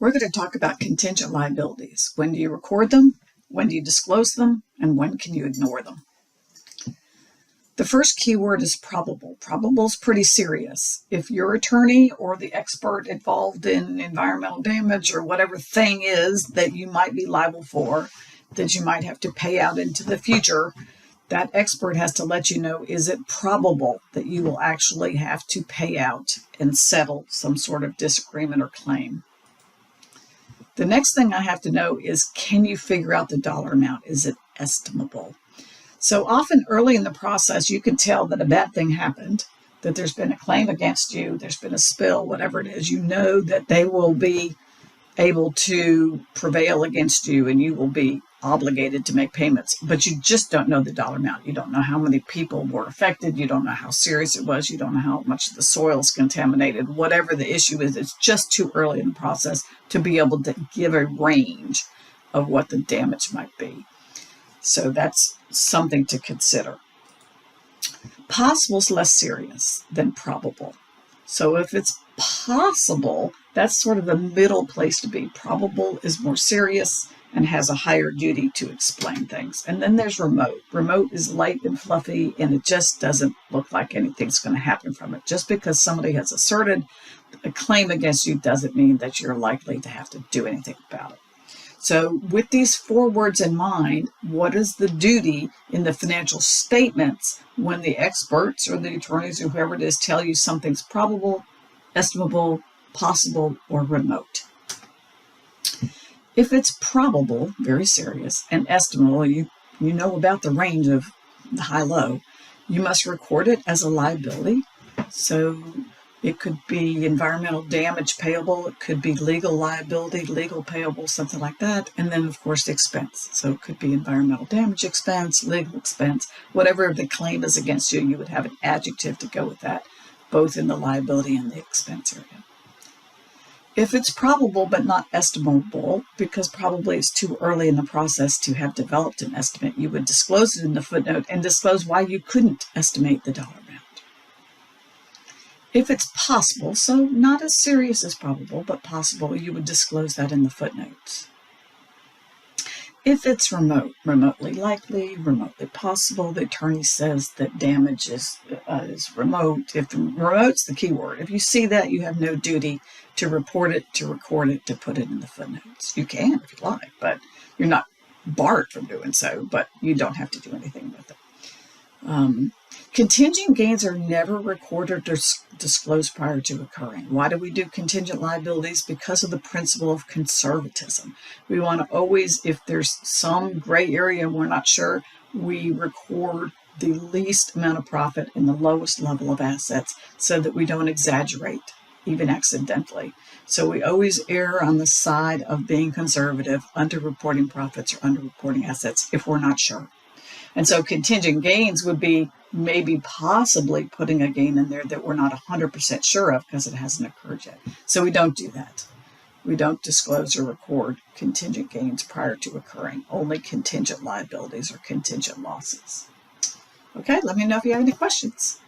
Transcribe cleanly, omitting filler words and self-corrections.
We're going to talk about contingent liabilities. When do you record them? When do you disclose them? And when can you ignore them? The first key word is probable. Probable is pretty serious. If your attorney or the expert involved in environmental damage or whatever thing is that you might be liable for, that you might have to pay out into the future, that expert has to let you know, is it probable that you will actually have to pay out and settle some sort of disagreement or claim? The next thing I have to know is, can you figure out the dollar amount? Is it estimable? So often early in the process, you can tell that a bad thing happened, that there's been a claim against you, there's been a spill, whatever it is. You know that they will be able to prevail against you and you will be obligated to make payments, but you just don't know the dollar amount. You don't know how many people were affected. You don't know how serious it was. You don't know how much the soil is contaminated. Whatever the issue is, it's just too early in the process to be able to give a range of what the damage might be. So that's something to consider. Possible is less serious than probable. So if it's possible, that's sort of the middle place to be. Probable is more serious and has a higher duty to explain things. And then there's remote. Remote is light and fluffy, and it just doesn't look like anything's going to happen from it. Just because somebody has asserted a claim against you doesn't mean that you're likely to have to do anything about it. So with these four words in mind, what is the duty in the financial statements when the experts or the attorneys or whoever it is tell you something's probable, estimable, possible, or remote? If it's probable, very serious, and estimable, you know about the range of the high-low, you must record it as a liability. So it could be environmental damage payable, it could be legal liability, legal payable, something like that, and then of course the expense. So it could be environmental damage expense, legal expense, whatever the claim is against you, you would have an adjective to go with that, both in the liability and the expense area. If it's probable but not estimable, because probably it's too early in the process to have developed an estimate, you would disclose it in the footnote and disclose why you couldn't estimate the dollar amount. If it's possible, so not as serious as probable, but possible, you would disclose that in the footnotes. If it's remote, remotely likely, remotely possible, the attorney says that damage is remote. If remote's the key word, if you see that, you have no duty to report it, to record it, to put it in the footnotes. You can if you like, but you're not barred from doing so, but you don't have to do anything with it. Contingent gains are never recorded or disclosed prior to occurring. Why do we do contingent liabilities? Because of the principle of conservatism. We want to always, if there's some gray area and we're not sure, we record the least amount of profit in the lowest level of assets so that we don't exaggerate, even accidentally. So we always err on the side of being conservative, underreporting profits or underreporting assets if we're not sure. And so contingent gains would be maybe possibly putting a gain in there that we're not 100% sure of because it hasn't occurred yet. So we don't do that. We don't disclose or record contingent gains prior to occurring, only contingent liabilities or contingent losses. Okay, let me know if you have any questions.